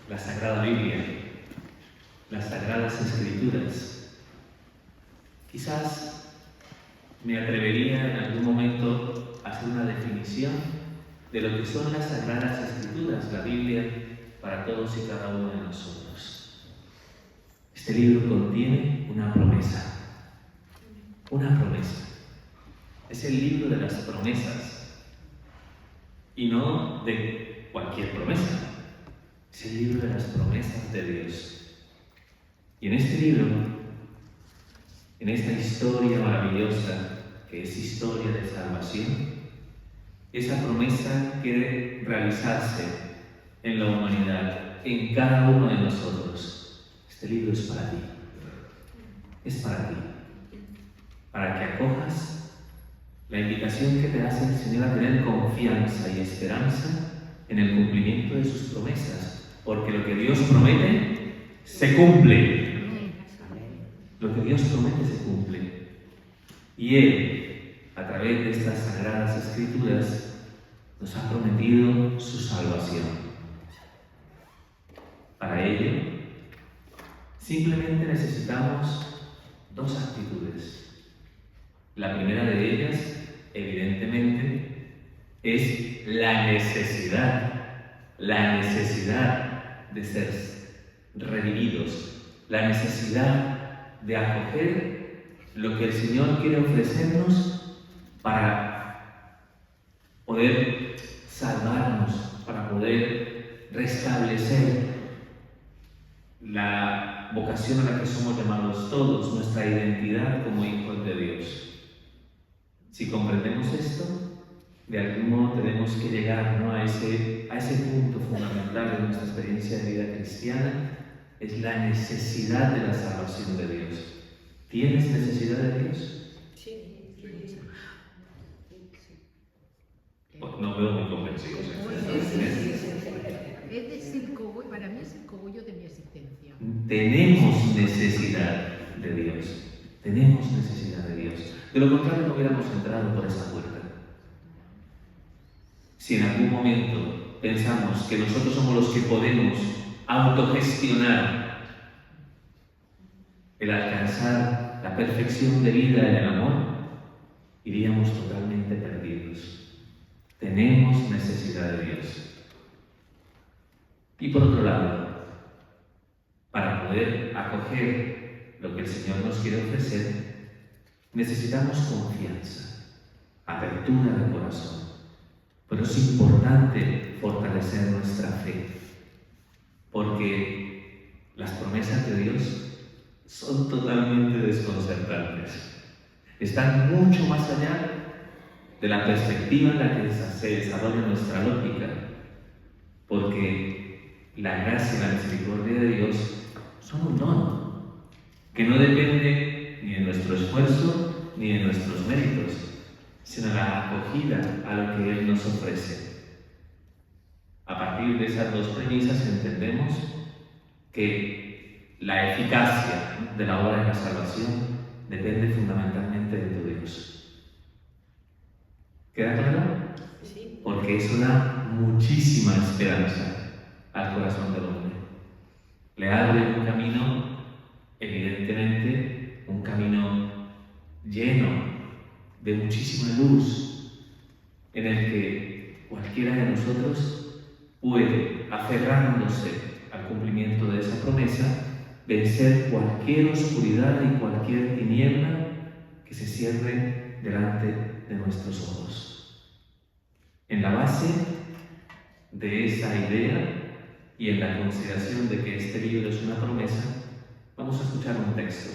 la Sagrada Biblia, las Sagradas Escrituras. Quizás me atrevería en algún momento a hacer una definición de lo que son las Sagradas Escrituras, la Biblia, para todos y cada uno de nosotros. Este libro contiene una promesa. Una promesa. Es el libro de las promesas. Y no de cualquier promesa. Es el libro de las promesas de Dios. Y en este libro, en esta historia maravillosa, que es historia de salvación, esa promesa quiere realizarse en la humanidad, en cada uno de nosotros. Este libro es para ti. Es para ti. Para que acojas la invitación que te hace el Señor a tener confianza y esperanza en el cumplimiento de sus promesas. Porque lo que Dios promete, se cumple. Lo que Dios promete, se cumple. Y Él, a través de estas Sagradas Escrituras, nos ha prometido su salvación. Para ello, simplemente necesitamos dos actitudes. La primera de ellas, evidentemente, es la necesidad de ser revividos, la necesidad de acoger lo que el Señor quiere ofrecernos para poder salvarnos, para poder restablecer la vocación a la que somos llamados todos, nuestra identidad como hijos de Dios. Si comprendemos esto, de algún modo tenemos que llegar, ¿no?, a ese punto fundamental de nuestra experiencia de vida cristiana, es la necesidad de la salvación de Dios. ¿Tienes necesidad de Dios? Sí. Pues no veo muy convencidos. Para mí es el cogollo de mi existencia. Tenemos necesidad de Dios. Tenemos necesidad de Dios. De lo contrario, no hubiéramos entrado por esa puerta. Si en algún momento pensamos que nosotros somos los que podemos autogestionar el alcanzar la perfección de vida en el amor, iríamos totalmente perdidos. Tenemos necesidad de Dios. Y por otro lado, para poder acoger lo que el Señor nos quiere ofrecer, necesitamos confianza, apertura de corazón. Pero es importante fortalecer nuestra fe, porque las promesas de Dios son totalmente desconcertantes. Están mucho más allá de la perspectiva en la que se desarrolla nuestra lógica, porque la gracia y la misericordia de Dios son un don que no depende ni de nuestro esfuerzo ni de nuestros méritos, sino la acogida a lo que Él nos ofrece. A partir de esas dos premisas entendemos que la eficacia de la obra de la salvación depende fundamentalmente de tu Dios. ¿Queda claro? Sí. Porque eso da muchísima esperanza al corazón del hombre. Le abre un camino, evidentemente, un camino lleno de muchísima luz, en el que cualquiera de nosotros puede, aferrándose al cumplimiento de esa promesa, vencer cualquier oscuridad y cualquier tiniebla que se cierre delante de nuestros ojos. En la base de esa idea y en la consideración de que este libro es una promesa, vamos a escuchar un texto,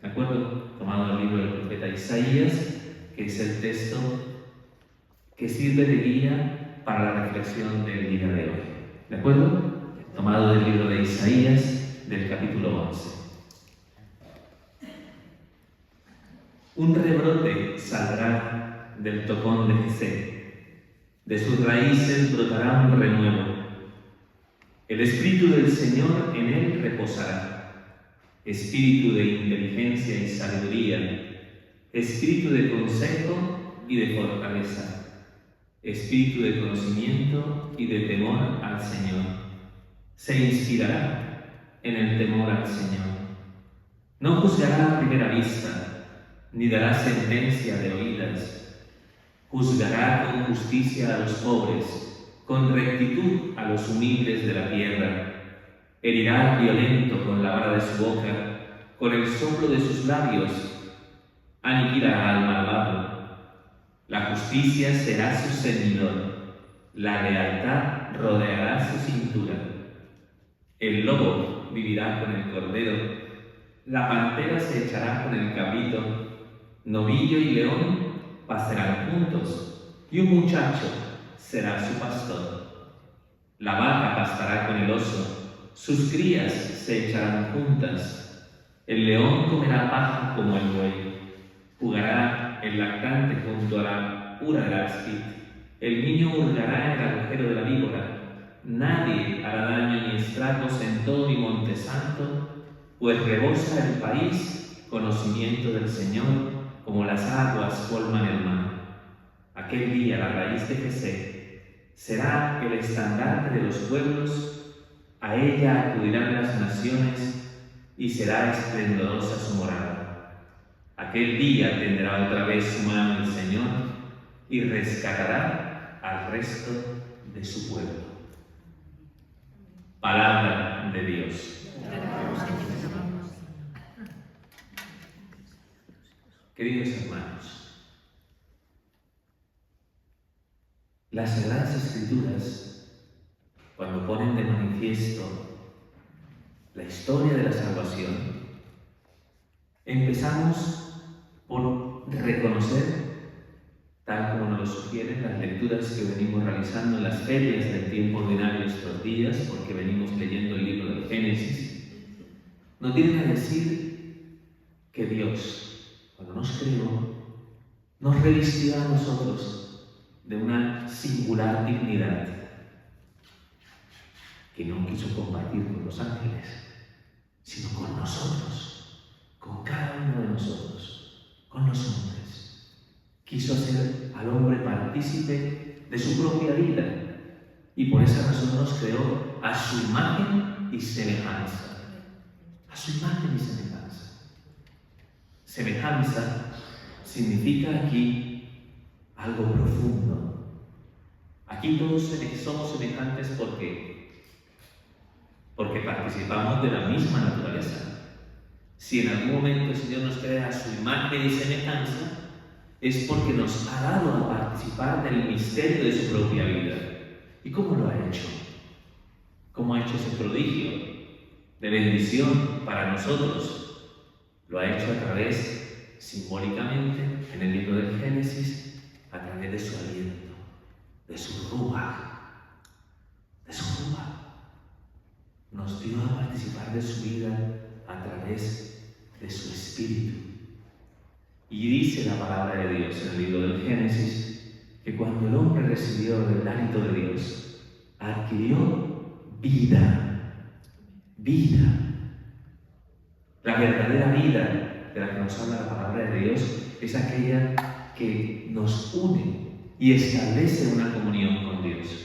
¿de acuerdo? Tomado del libro del profeta Isaías, que es el texto que sirve de guía para la reflexión del día de hoy. ¿De acuerdo? Tomado del libro de Isaías, del capítulo 11. Un rebrote saldrá del tocón de Jesé, de sus raíces brotará un renuevo. El Espíritu del Señor en él reposará, espíritu de inteligencia y sabiduría, espíritu de consejo y de fortaleza, espíritu de conocimiento y de temor al Señor. Se inspirará en el temor al Señor. No juzgará a primera vista, ni dará sentencia de oídas. Juzgará con justicia a los pobres, con rectitud a los humildes de la tierra. Herirá al violento con la vara de su boca, con el soplo de sus labios. Aniquilará al malvado. La justicia será su ceñidor, la lealtad rodeará su cintura. El lobo vivirá con el cordero, la pantera se echará con el cabrito, novillo y león pasarán juntos, y un muchacho será su pastor. La vaca pastará con el oso, sus crías se echarán juntas. El león comerá paja como el buey, jugará el lactante junto a la pura del áspid. El niño hurgará en el agujero de la víbora. Nadie hará daño ni estragos en todo mi monte santo, pues rebosa el país conocimiento del Señor, como las aguas colman el mar. Aquel día la raíz de Jesé será el estandarte de los pueblos, a ella acudirán las naciones y será esplendorosa su morada. Aquel día tendrá otra vez su mano el Señor y rescatará al resto de su pueblo. Palabra de Dios. Queridos hermanos, las Sagradas Escrituras, cuando ponen de manifiesto la historia de la salvación, empezamos por reconocer, tal como nos lo sugieren las lecturas que venimos realizando en las ferias del tiempo ordinario estos días, porque venimos leyendo el libro del Génesis, nos vienen a decir que Dios, cuando nos creó, nos revistió a nosotros de una singular dignidad que no quiso compartir con los ángeles, sino con nosotros, con cada uno de nosotros, con los hombres. Quiso hacer al hombre partícipe de su propia vida y por esa razón nos creó a su imagen y semejanza. A su imagen y semejanza. Semejanza significa aquí algo profundo. Aquí todos somos semejantes porque participamos de la misma naturaleza. Si en algún momento el Señor nos crea a su imagen y semejanza, es porque nos ha dado a participar del misterio de su propia vida. ¿Y cómo lo ha hecho? ¿Cómo ha hecho ese prodigio de bendición para nosotros? Lo ha hecho a través, simbólicamente, en el libro del Génesis, a través de su aliento, de su ruaj, Nos dio a participar de su vida a través de su Espíritu. Y dice la palabra de Dios en el libro del Génesis que cuando el hombre recibió el hálito de Dios, adquirió vida. La verdadera vida de la que nos habla la palabra de Dios es aquella que nos une y establece una comunión con Dios.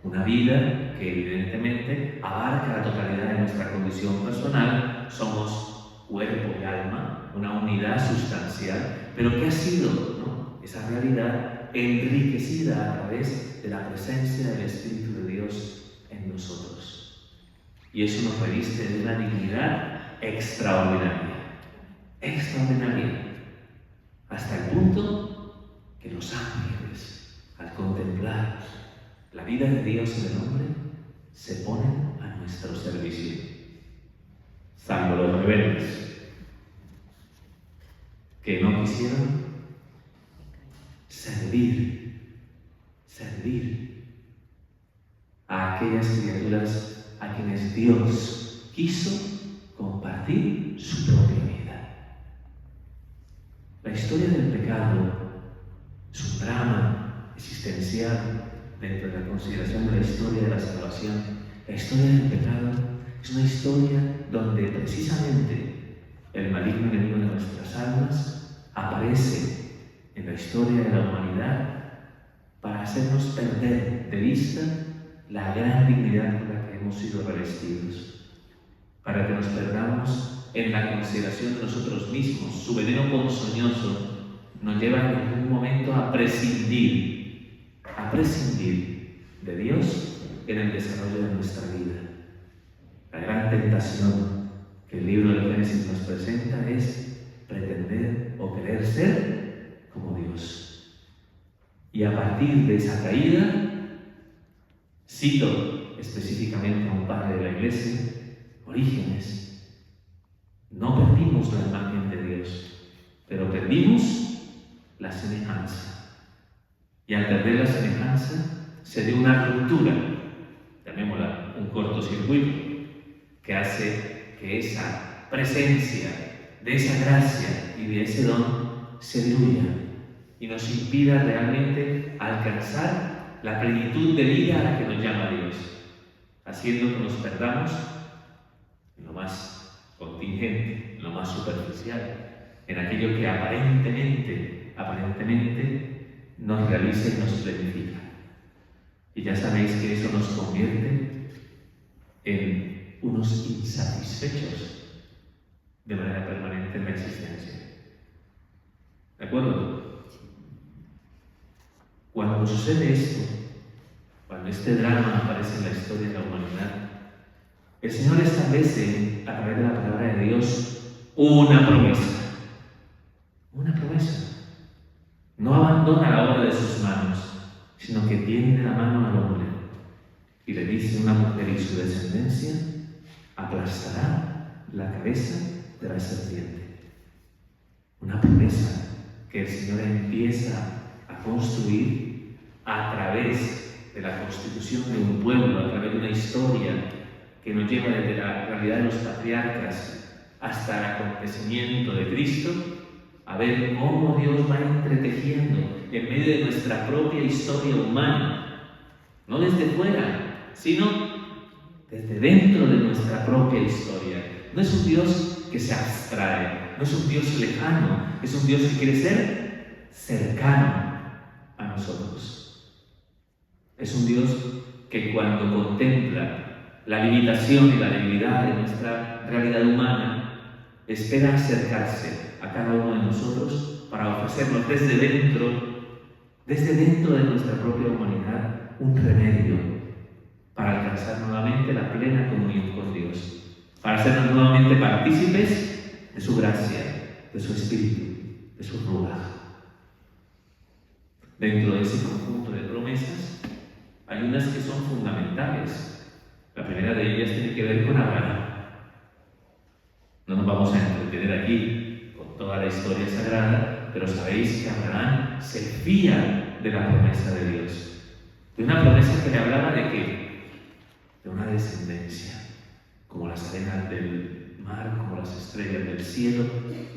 Una vida que evidentemente abarca la totalidad de nuestra condición personal. Somos cuerpo y alma, una unidad sustancial, pero que ha sido, ¿no?, esa realidad enriquecida a través de la presencia del Espíritu de Dios en nosotros. Y eso nos reviste de una dignidad extraordinaria, hasta el punto que los ángeles, al contemplar la vida de Dios en el hombre, se ponen a nuestro servicio. Salvo los rebeldes, que no quisieron servir a aquellas criaturas a quienes Dios quiso compartir su propia vida. La historia del pecado es un drama existencial dentro de la consideración de la historia de la salvación. La historia del pecado es una historia donde precisamente el maligno enemigo de nuestras almas aparece en la historia de la humanidad para hacernos perder de vista la gran dignidad con la que que hemos sido revestidos, para que nos perdamos en la consideración de nosotros mismos. Su veneno ponzoñoso nos lleva en algún momento a prescindir de Dios en el desarrollo de nuestra vida. La gran tentación que el libro del Génesis nos presenta es pretender o querer ser como Dios. Y a partir de esa caída, cito específicamente a un padre de la Iglesia, Orígenes, no perdimos la imagen de Dios, pero perdimos la semejanza. Y al perder la semejanza, se dio una ruptura, llamémosla un cortocircuito, que hace que esa presencia de esa gracia y de ese don se diluya y nos impida realmente alcanzar la plenitud de vida a la que nos llama Dios, haciendo que nos perdamos en lo más contingente, en lo más superficial, en aquello que aparentemente nos realiza y nos planifica. Y ya sabéis que eso nos convierte en unos insatisfechos de manera permanente en la existencia. ¿De acuerdo? Cuando sucede esto, cuando este drama aparece en la historia de la humanidad, el Señor establece a través de la palabra de Dios una promesa. Una promesa. No abandona la obra de sus manos, sino que tiende la mano al hombre y le dice: una mujer y su descendencia aplastará la cabeza de la serpiente. Una promesa que el Señor empieza a construir a través de la constitución de un pueblo, a través de una historia que nos lleva desde la realidad de los patriarcas hasta el acontecimiento de Cristo, a ver cómo Dios va entretejiendo en medio de nuestra propia historia humana, no desde fuera, sino desde dentro de nuestra propia historia. No es un Dios que se abstrae, no es un Dios lejano, es un Dios que quiere ser cercano a nosotros. Es un Dios que cuando contempla la limitación y la debilidad de nuestra realidad humana, espera acercarse a cada uno de nosotros para ofrecernos desde dentro de nuestra propia humanidad, un remedio para alcanzar nuevamente la plena comunión con Dios, para hacernos nuevamente partícipes de su gracia, de su Espíritu, de su Ruach. Dentro de ese conjunto de promesas hay unas que son fundamentales. La primera de ellas tiene que ver con Abraham. No nos vamos a entretener aquí con toda la historia sagrada, pero sabéis que Abraham se fía de la promesa de Dios. De una promesa que le hablaba de ¿qué? De una descendencia, como las arenas del mar, como las estrellas del cielo,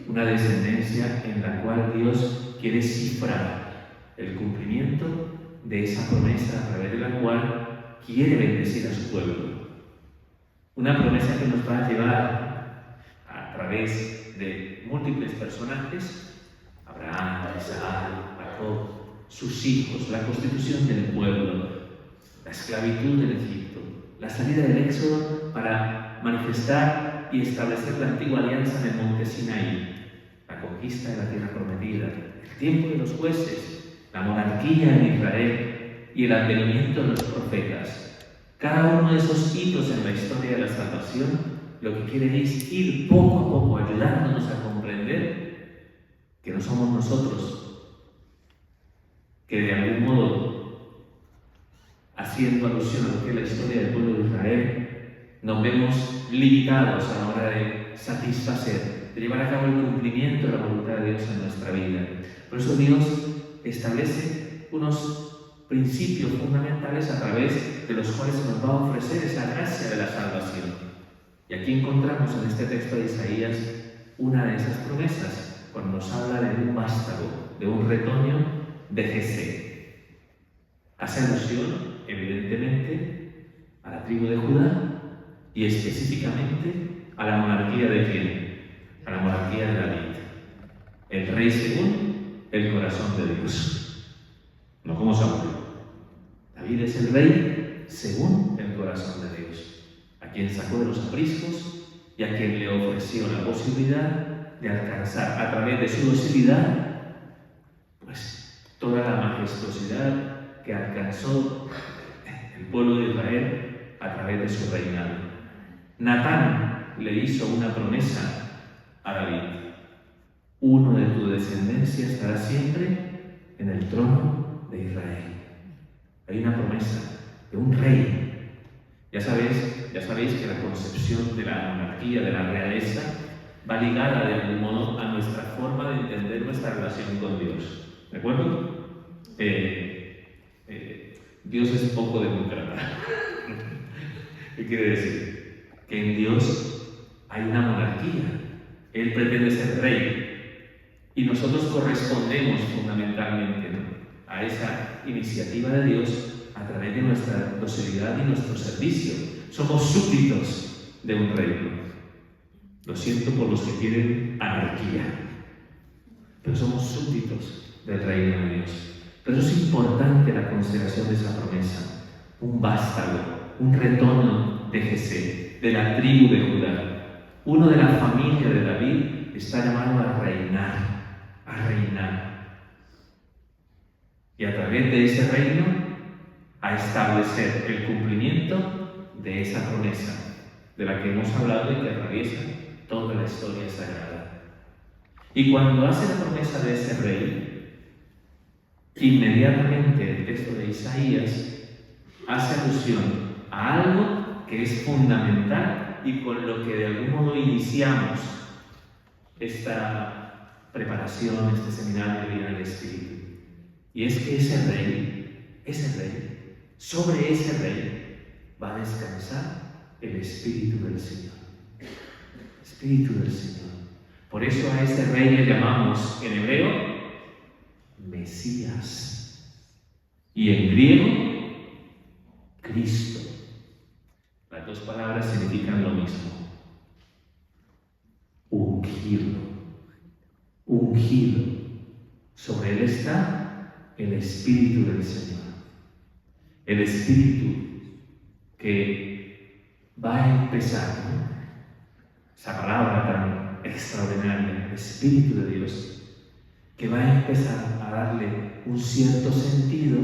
una descendencia en la cual Dios quiere cifrar el cumplimiento de esa promesa a través de la cual quiere bendecir a su pueblo. Una promesa que nos va a llevar a través de múltiples personajes: Abraham, Isaac, Jacob, sus hijos, la constitución del pueblo, la esclavitud del Egipto, la salida del Éxodo para manifestar y establecer la antigua alianza en el monte Sinaí, la conquista de la tierra prometida, el tiempo de los jueces, la monarquía en Israel y el advenimiento de los profetas. Cada uno de esos hitos en la historia de la salvación lo que quiere es ir poco a poco ayudándonos a comprender que no somos nosotros, que de algún modo, haciendo alusión a lo que es la historia del pueblo de Israel, nos vemos limitados a la hora de satisfacer, de llevar a cabo el cumplimiento de la voluntad de Dios en nuestra vida. Por eso Dios establece unos principios fundamentales a través de los cuales se nos va a ofrecer esa gracia de la salvación. Y aquí encontramos en este texto de Isaías una de esas promesas, cuando nos habla de un vástago, de un retoño de Jesé. Hace alusión, evidentemente, a la tribu de Judá y específicamente a la monarquía de ¿quién? A la monarquía de David, el rey según el corazón de Dios, no como Samuel. David es el rey según el corazón de Dios. quien sacó de los apriscos y a quien le ofreció la posibilidad de alcanzar a través de su docilidad, pues, toda la majestuosidad que alcanzó el pueblo de Israel a través de su reinado. Natán le hizo una promesa a David: uno de tu descendencia estará siempre en el trono de Israel. Hay una promesa de un rey. Ya sabéis que la concepción de la monarquía, de la realeza, va ligada de algún modo a nuestra forma de entender nuestra relación con Dios. ¿De acuerdo? Dios es poco demócrata. ¿Qué quiere decir? Que en Dios hay una monarquía. Él pretende ser rey. Y nosotros correspondemos fundamentalmente, ¿no?, a esa iniciativa de Dios a través de nuestra docilidad y nuestro servicio. Somos súbditos de un reino. Lo siento por los que quieren anarquía, pero somos súbditos del reino de Dios. Pero es importante la consideración de esa promesa. Un vástago, un retorno de Jesé, de la tribu de Judá, uno de la familia de David, está llamado a reinar. Y a través de ese reino, a establecer el cumplimiento de esa promesa de la que hemos hablado y que atraviesa toda la historia sagrada. Y cuando hace la promesa de ese rey, inmediatamente el texto de Isaías hace alusión a algo que es fundamental y con lo que de algún modo iniciamos esta preparación, este seminario de vida del Espíritu. Y es que ese rey, sobre ese rey va a descansar el Espíritu del Señor. Espíritu del Señor. Por eso a ese rey le llamamos en hebreo Mesías y en griego Cristo. Las dos palabras significan lo mismo. Ungido. Sobre él está el Espíritu del Señor. El Espíritu que va a empezar, ¿no?, esa palabra tan extraordinaria, el Espíritu de Dios, que va a empezar a darle un cierto sentido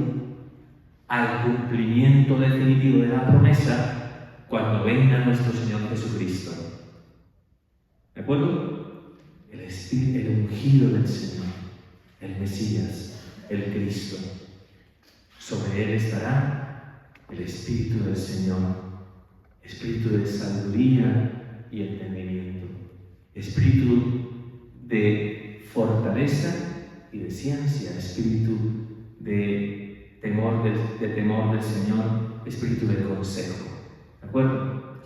al cumplimiento definitivo de la promesa cuando venga nuestro Señor Jesucristo. ¿De acuerdo? El Espíritu, el ungido del Señor, el Mesías, el Cristo. Sobre él estará el Espíritu del Señor, Espíritu de sabiduría y entendimiento, Espíritu de fortaleza y de ciencia, Espíritu de temor del Señor, Espíritu de consejo. ¿De acuerdo?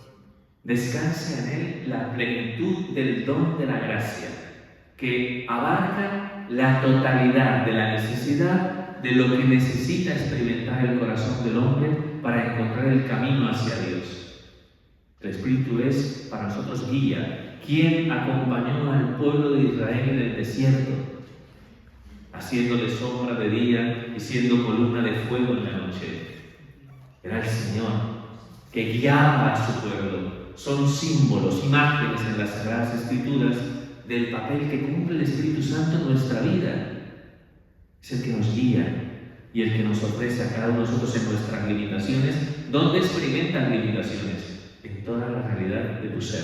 Descansa en él la plenitud del don de la gracia, que abarca la totalidad de la necesidad de lo que necesita experimentar el corazón del hombre para encontrar el camino hacia Dios. El Espíritu es para nosotros guía, quien acompañó al pueblo de Israel en el desierto, haciéndole sombra de día y siendo columna de fuego en la noche. Era el Señor que guiaba a su pueblo. Son símbolos, imágenes en las Sagradas Escrituras del papel que cumple el Espíritu Santo en nuestra vida. Es el que nos guía y el que nos ofrece a cada uno de nosotros en nuestras limitaciones. ¿Dónde experimentan limitaciones? En toda la realidad de tu ser.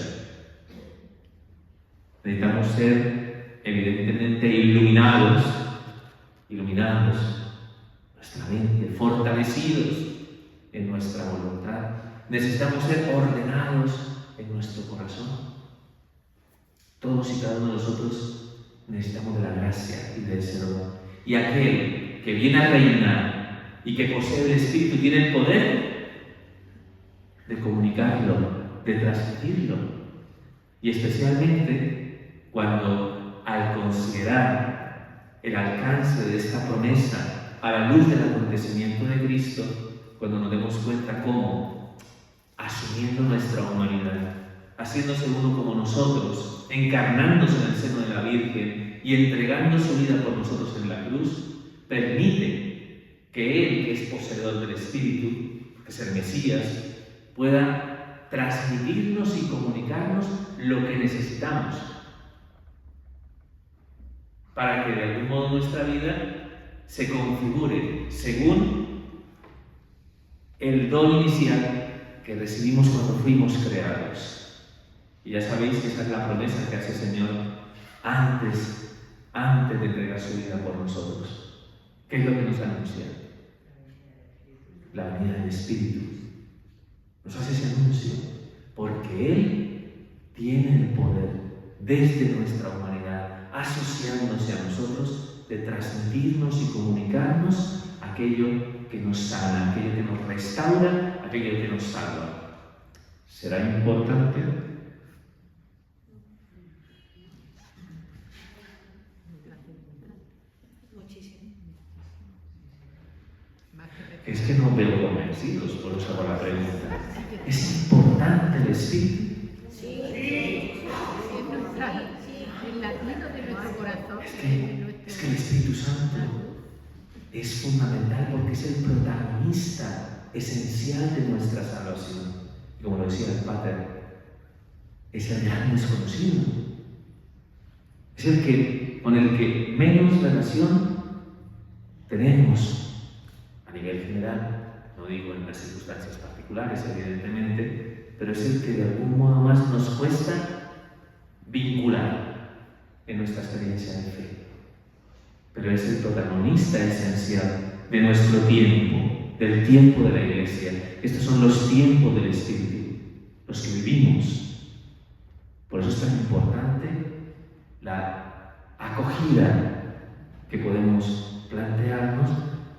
Necesitamos ser evidentemente iluminados, nuestra mente, fortalecidos en nuestra voluntad. Necesitamos ser ordenados en nuestro corazón. Todos y cada uno de nosotros necesitamos de la gracia y del Señor. Y aquel que viene a reinar y que posee el Espíritu tiene el poder de comunicarlo, de transmitirlo. Y especialmente cuando, al considerar el alcance de esta promesa a la luz del acontecimiento de Cristo, cuando nos demos cuenta cómo, asumiendo nuestra humanidad, haciéndose uno como nosotros, encarnándose en el seno de la Virgen y entregando su vida por nosotros en la cruz, permite que Él, que es poseedor del Espíritu, que es el Mesías, pueda transmitirnos y comunicarnos lo que necesitamos para que de algún modo nuestra vida se configure según el don inicial que recibimos cuando fuimos creados. Y ya sabéis que esa es la promesa que hace el Señor antes de entregar su vida por nosotros. ¿Qué es lo que nos anuncia? La venida del Espíritu. Nos hace ese anuncio porque Él tiene el poder desde nuestra humanidad, asociándose a nosotros, de transmitirnos y comunicarnos aquello que nos sana, aquello que nos restaura, aquello que nos salva. ¿Será importante? Es que no veo convencidos, por eso hago la pregunta. ¿Es importante el Espíritu? Sí. El latido de nuestro corazón. Es que el Espíritu Santo es fundamental porque es el protagonista esencial de nuestra salvación. Como lo decía el Pater, es el gran desconocido. Es el con el que menos relación tenemos. A nivel general, no digo en las circunstancias particulares, evidentemente, pero es el que de algún modo más nos cuesta vincular en nuestra experiencia de fe. Pero es el protagonista esencial de nuestro tiempo, del tiempo de la Iglesia. Estos son los tiempos del Espíritu, los que vivimos. Por eso es tan importante la acogida que podemos plantearnos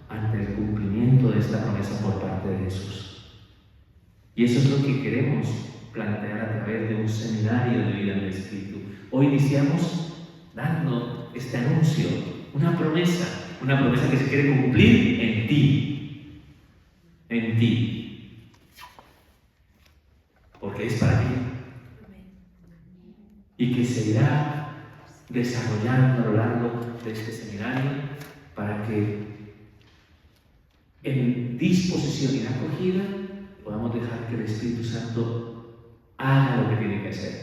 ante el cumplimiento de esta promesa por parte de Jesús. Y eso es lo que queremos plantear a través de un seminario de vida en el Espíritu. Hoy iniciamos dando este anuncio, una promesa que se quiere cumplir en ti, porque es para ti, y que se irá desarrollando a lo largo de este seminario para que en disposición y en acogida podamos dejar que el Espíritu Santo haga lo que tiene que hacer,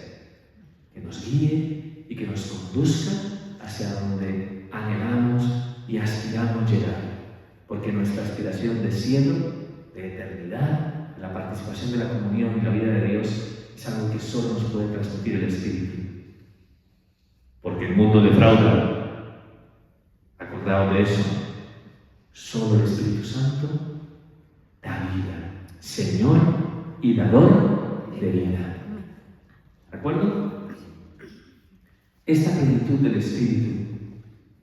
que nos guíe y que nos conduzca hacia donde anhelamos y aspiramos llegar, porque nuestra aspiración de cielo, de eternidad, la participación de la comunión y la vida de Dios es algo que solo nos puede transmitir el Espíritu, porque el mundo defrauda. Acordaos de eso. Solo el Espíritu Santo da vida, Señor y dador de vida. ¿De acuerdo? Esta plenitud del Espíritu,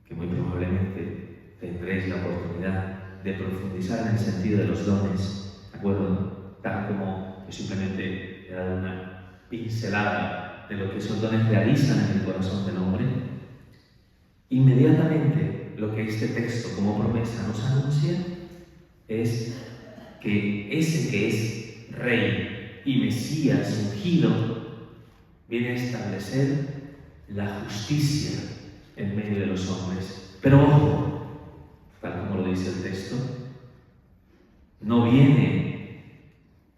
que muy probablemente tendréis la oportunidad de profundizar en el sentido de los dones, ¿de acuerdo? Tal como yo simplemente he dado una pincelada de lo que esos dones realizan en el corazón del hombre, inmediatamente lo que este texto como promesa nos anuncia es que ese que es Rey y Mesías ungido viene a establecer la justicia en medio de los hombres. Pero ojo, tal como lo dice el texto, no viene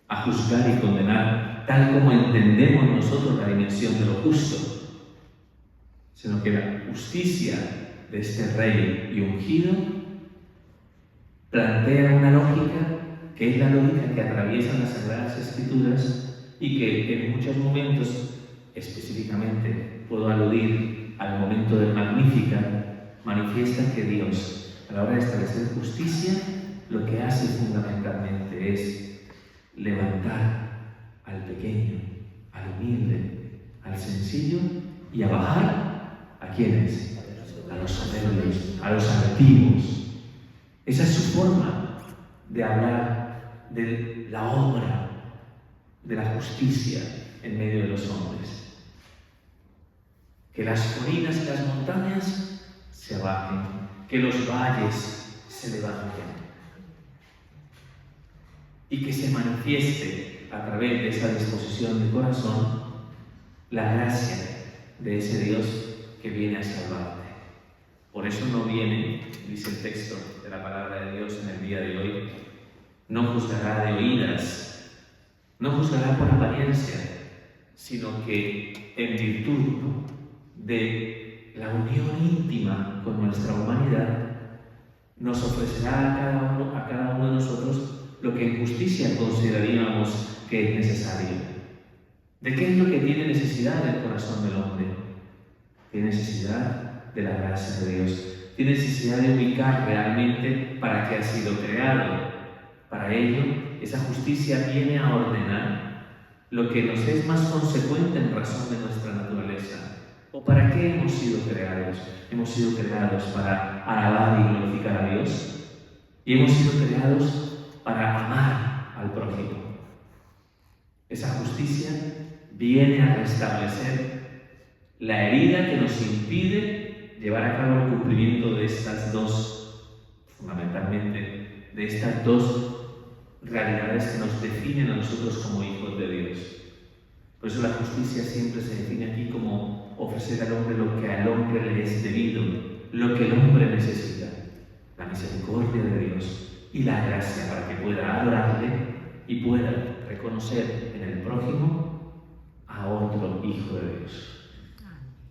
a juzgar y condenar tal como entendemos nosotros la dimensión de lo justo, sino que la justicia de este Rey y ungido plantea una lógica que es la lógica que atraviesan las Sagradas Escrituras y que en muchos momentos, específicamente puedo aludir al momento del Magnificat, manifiesta que Dios, a la hora de establecer justicia, lo que hace fundamentalmente es levantar al pequeño, al humilde, al sencillo y a bajar ¿a quiénes? A los soberbios, a los altivos. Esa es su forma de hablar de la obra de la justicia en medio de los hombres. Que las colinas y las montañas se bajen, que los valles se levanten y que se manifieste a través de esa disposición de corazón la gracia de ese Dios que viene a salvarte. Por eso no viene, dice el texto de la palabra de Dios en el día de hoy, no juzgará de oídas, no juzgará por apariencia, sino que en virtud, ¿no?, de la unión íntima con nuestra humanidad, nos ofrecerá a cada uno de nosotros lo que en justicia consideraríamos que es necesario. ¿De qué es lo que tiene necesidad el corazón del hombre? Tiene necesidad de la gracia de Dios. Tiene necesidad de ubicar realmente para qué ha sido creado. Para ello, esa justicia viene a ordenar lo que nos es más consecuente en razón de nuestra naturaleza. ¿O para qué hemos sido creados? Hemos sido creados para alabar y glorificar a Dios, y hemos sido creados para amar al prójimo. Esa justicia viene a restablecer la herida que nos impide llevar a cabo el cumplimiento de estas dos, fundamentalmente, de estas dos realidades que nos definen a nosotros como hijos de Dios. Por eso la justicia siempre se define aquí como ofrecer al hombre lo que al hombre le es debido, lo que el hombre necesita, la misericordia de Dios y la gracia para que pueda adorarle y pueda reconocer en el prójimo a otro hijo de Dios,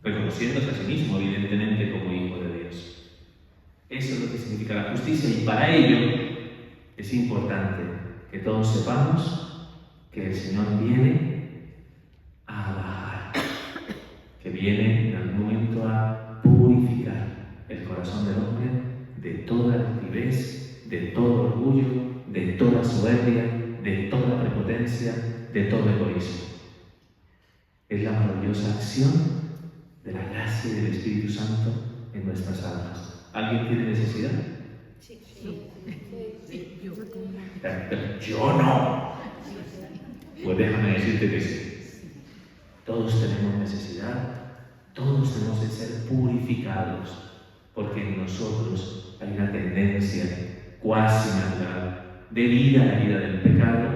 reconociéndose a sí mismo evidentemente como hijo de Dios. Eso es lo que significa la justicia, y para ello es importante que todos sepamos que el Señor viene a bajar, que viene en algún momento a purificar el corazón del hombre de toda altivez, de todo orgullo, de toda soberbia, de toda prepotencia, de todo egoísmo. Es la maravillosa acción de la gracia y del Espíritu Santo en nuestras almas. ¿Alguien tiene necesidad? Sí. Pero yo no. Pues déjame decirte que sí. Todos tenemos necesidad, todos tenemos que ser purificados, porque en nosotros hay una tendencia cuasi natural, debida a la vida del pecado,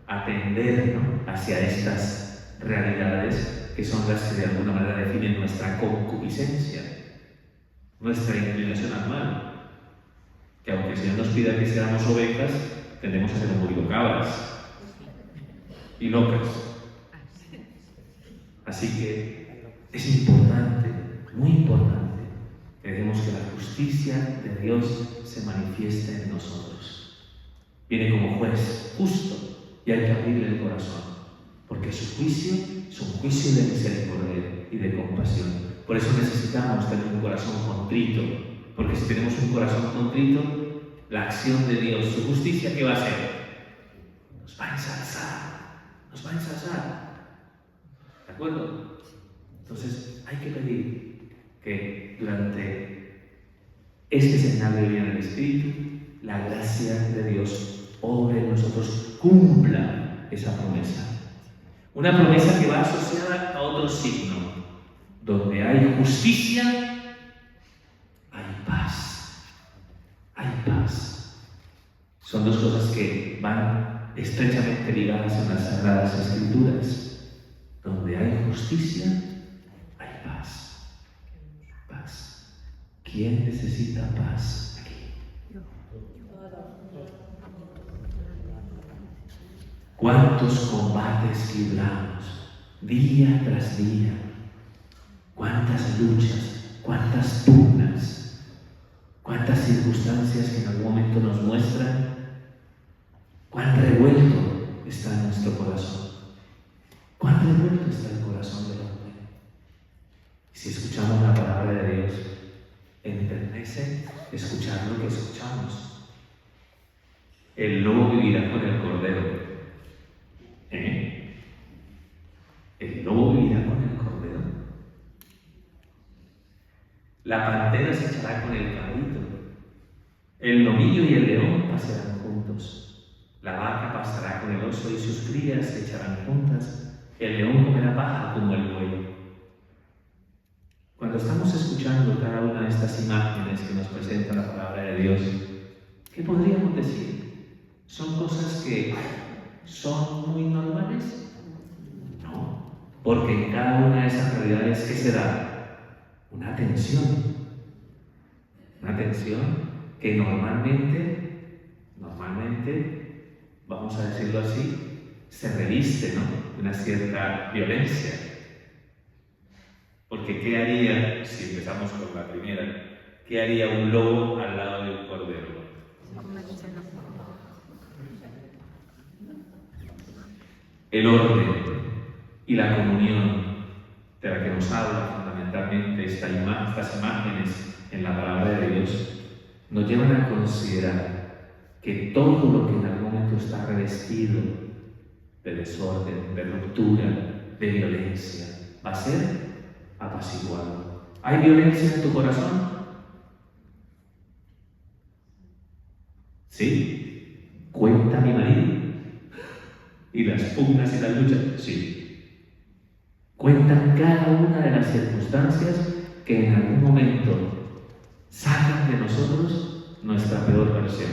a tender, ¿no?, hacia estas realidades que son las que de alguna manera definen nuestra concupiscencia, nuestra inclinación al mal. Que aunque el Señor nos pida que seamos ovejas, tendemos a ser un poquito cabras y locas. Así que es importante, muy importante, que dejemos que la justicia de Dios se manifieste en nosotros. Viene como juez justo y hay que abrirle el corazón, porque su juicio es un juicio de misericordia y de compasión. Por eso necesitamos tener un corazón contrito, porque si tenemos un corazón contrito, la acción de Dios, su justicia, ¿qué va a hacer? Nos va a ensalzar, nos va a ensalzar. ¿De acuerdo? Entonces hay que pedir que durante este señal de vida del Espíritu, la gracia de Dios obre en nosotros, cumpla esa promesa. Una promesa que va asociada a otro signo. Donde hay justicia, hay paz. Hay paz. Son dos cosas que van estrechamente ligadas en las Sagradas Escrituras. Donde hay justicia, hay paz. Paz. ¿Quién necesita paz aquí? ¿Cuántos combates libramos día tras día? ¿Cuántas luchas? ¿Cuántas pugnas? ¿Cuántas circunstancias que en algún momento nos muestran cuán revuelto está nuestro corazón? ¿Cuán revuelto está el corazón del hombre? Si escuchamos la palabra de Dios, enternece escuchar lo que escuchamos. El lobo vivirá con el cordero. El lobo vivirá con el cordero. La pantera se echará con el cabrito. El novillo y el león pasearán juntos. La vaca pastará con el oso y sus crías se echarán juntas. El león comerá paja como el buey. Cuando estamos escuchando cada una de estas imágenes que nos presenta la palabra de Dios, ¿qué podríamos decir? ¿Son cosas que son muy normales? No, porque en cada una de esas realidades, ¿qué se da? Una tensión que normalmente, vamos a decirlo así, se reviste, ¿no?, de una cierta violencia. Porque ¿qué haría, si empezamos con la primera, qué haría un lobo al lado de un cordero? El orden y la comunión de la que nos habla fundamentalmente estas imágenes en la palabra de Dios nos llevan a considerar que todo lo que en algún momento está revestido de desorden, de ruptura, de violencia, va a ser apaciguado. ¿Hay violencia en tu corazón? ¿Sí? ¿Cuenta mi marido? ¿Y las pugnas y las luchas? Sí. Cuentan cada una de las circunstancias que en algún momento sacan de nosotros nuestra peor versión.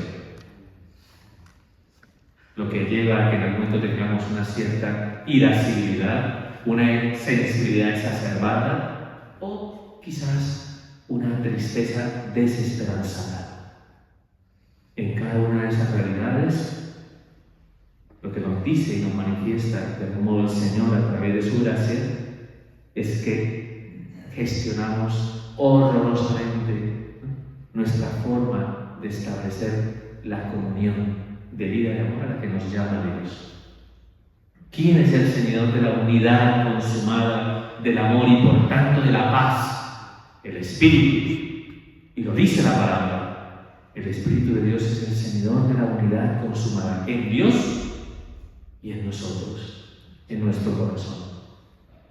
Lo que lleva a que en algún momento tengamos una cierta irascibilidad, una sensibilidad exacerbada o quizás una tristeza desesperanzada. En cada una de esas realidades, lo que nos dice y nos manifiesta de algún modo el Señor a través de su gracia es que gestionamos horrorosamente nuestra forma de establecer la comunión de vida y amor a la que nos llama Dios. ¿Quién es el Señor de la unidad consumada, del amor y por tanto de la paz? El Espíritu. Y lo dice la palabra. El Espíritu de Dios es el Señor de la unidad consumada en Dios y en nosotros, en nuestro corazón.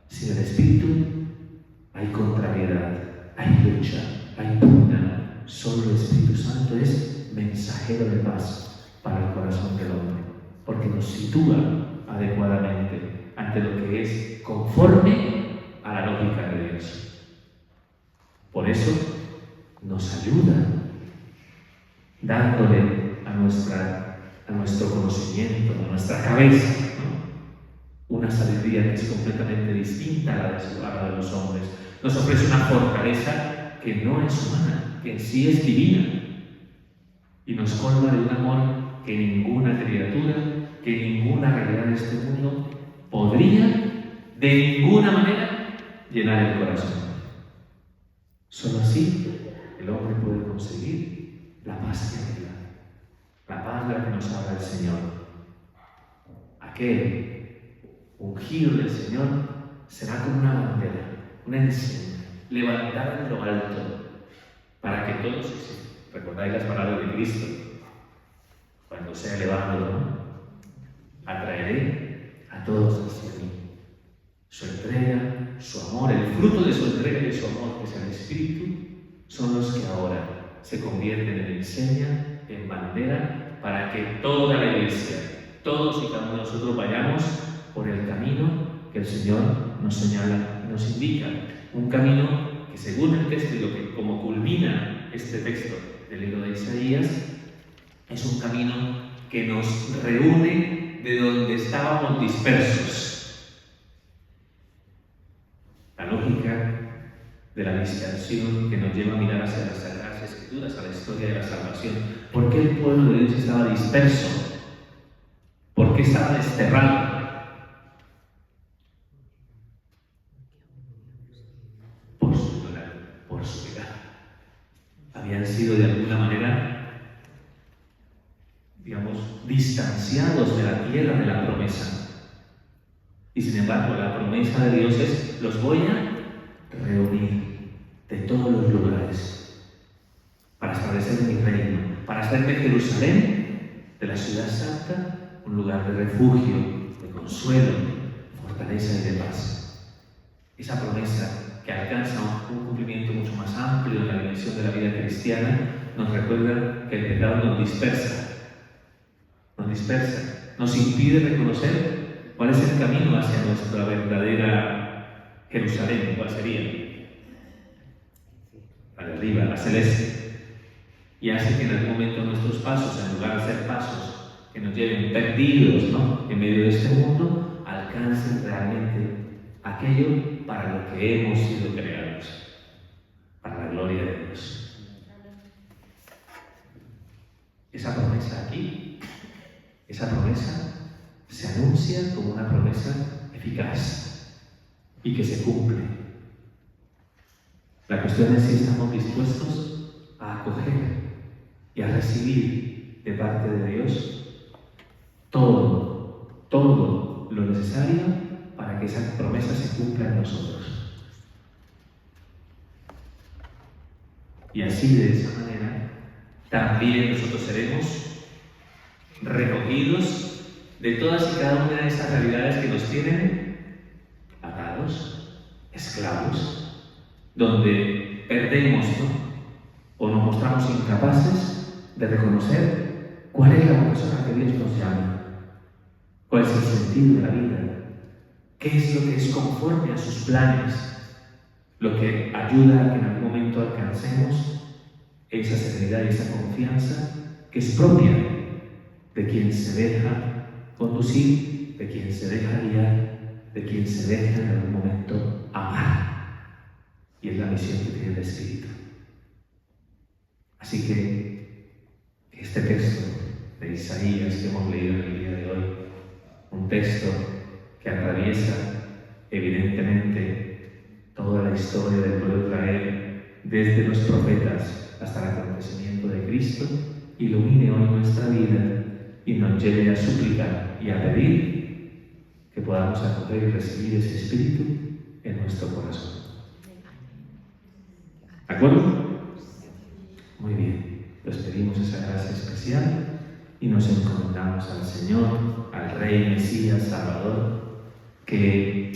Sin el Espíritu hay contrariedad, hay lucha, hay pugna. Solo el Espíritu Santo es mensajero de paz para el corazón del hombre, porque nos sitúa adecuadamente ante lo que es conforme a la lógica de Dios. Por eso nos ayuda dándole a nuestro conocimiento, a nuestra cabeza, ¿no?, una sabiduría que es completamente distinta a la de los hombres. Nos ofrece una fortaleza que no es humana, que en sí es divina, y nos colma de un amor que ninguna criatura, que ninguna realidad de este mundo podría de ninguna manera llenar el corazón. Solo así el hombre puede conseguir la paz que anhela, la paz de la que nos habla el Señor. Aquel ungido del Señor será como una bandera, una enseña, levantada en lo alto, para que todos, si recordáis las palabras de Cristo, cuando sea elevado, ¿no?, atraeré a todos hacia mí. Su entrega, su amor, el fruto de su entrega y de su amor, que es el Espíritu, son los que ahora se convierten en enseña, en bandera, para que toda la Iglesia, todos y cada uno de nosotros vayamos por el camino que el Señor nos señala y nos indica. Un camino que, según el texto y lo que como culmina este texto del libro de Isaías, es un camino que nos reúne de donde estábamos dispersos. La lógica de la dispersión que nos lleva a mirar hacia las Sagradas Escrituras, a la historia de la salvación. ¿Por qué el pueblo de Dios estaba disperso? ¿Por qué estaba desterrado? Por su pecado. Habían sido de alguna manera, digamos, distanciados de la tierra de la promesa. Y sin embargo, la promesa de Dios es: los voy a reunir de todos los lugares para establecer mi reino, para hacer de Jerusalén, de la ciudad santa, un lugar de refugio, de consuelo, de fortaleza y de paz. Esa promesa, que alcanza un cumplimiento mucho más amplio en la dimensión de la vida cristiana, nos recuerda que el pecado nos dispersa, nos impide reconocer cuál es el camino hacia nuestra verdadera Jerusalén. ¿Cuál sería? La de arriba, la celeste. Y hace que en algún momento nuestros pasos, en lugar de ser pasos que nos lleven perdidos, ¿no?, en medio de este mundo, alcancen realmente aquello para lo que hemos sido creados, para la gloria de Dios. Esa promesa aquí, esa promesa se anuncia como una promesa eficaz y que se cumple. La cuestión es si estamos dispuestos a acoger y a recibir de parte de Dios todo lo necesario para que esa promesa se cumpla en nosotros. Y así, de esa manera, también nosotros seremos recogidos de todas y cada una de esas realidades que nos tienen atados, esclavos, donde perdemos, ¿no? O nos mostramos incapaces de reconocer cuál es la vocación a que Dios nos llama, cuál es el sentido de la vida, qué es lo que es conforme a sus planes, lo que ayuda a que en algún momento alcancemos esa serenidad y esa confianza que es propia de quien se deja conducir, de quien se deja guiar, de quien se deja en algún momento amar. Y es la misión que tiene el Espíritu. Así que este texto de Isaías que hemos leído en el día de hoy, un texto que atraviesa evidentemente toda la historia del pueblo de Israel, desde los profetas hasta el acontecimiento de Cristo, ilumine hoy nuestra vida y nos lleve a suplicar y a pedir que podamos acoger y recibir ese Espíritu en nuestro corazón. ¿De acuerdo? Muy bien, pues pedimos esa gracia especial y nos encomendamos al Señor, al Rey Mesías Salvador, que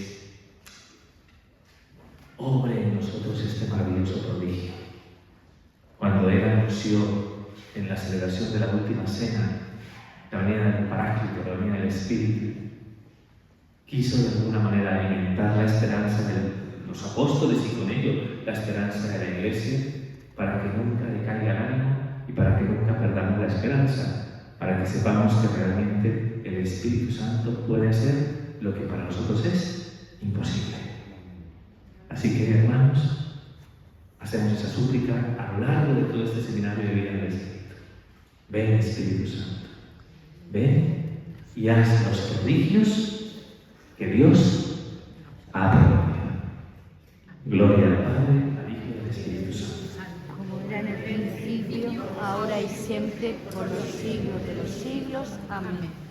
obre en nosotros este maravilloso prodigio. Cuando Él anunció en la celebración de la última cena la venida del Paráclito, la venida del Espíritu, quiso de alguna manera alimentar la esperanza de los apóstoles y con ello la esperanza de la Iglesia, para que nunca decaiga el ánimo y para que nunca perdamos la esperanza, para que sepamos que realmente el Espíritu Santo puede hacer lo que para nosotros es imposible. Así que, hermanos, hacemos esa súplica a lo largo de todo este seminario de vida del Espíritu. Ven, Espíritu Santo, ven y haz los prodigios que Dios ha prometido. Gloria al Padre, al Hijo y al Espíritu Santo. Como era en el principio, ahora y siempre, por los siglos de los siglos. Amén.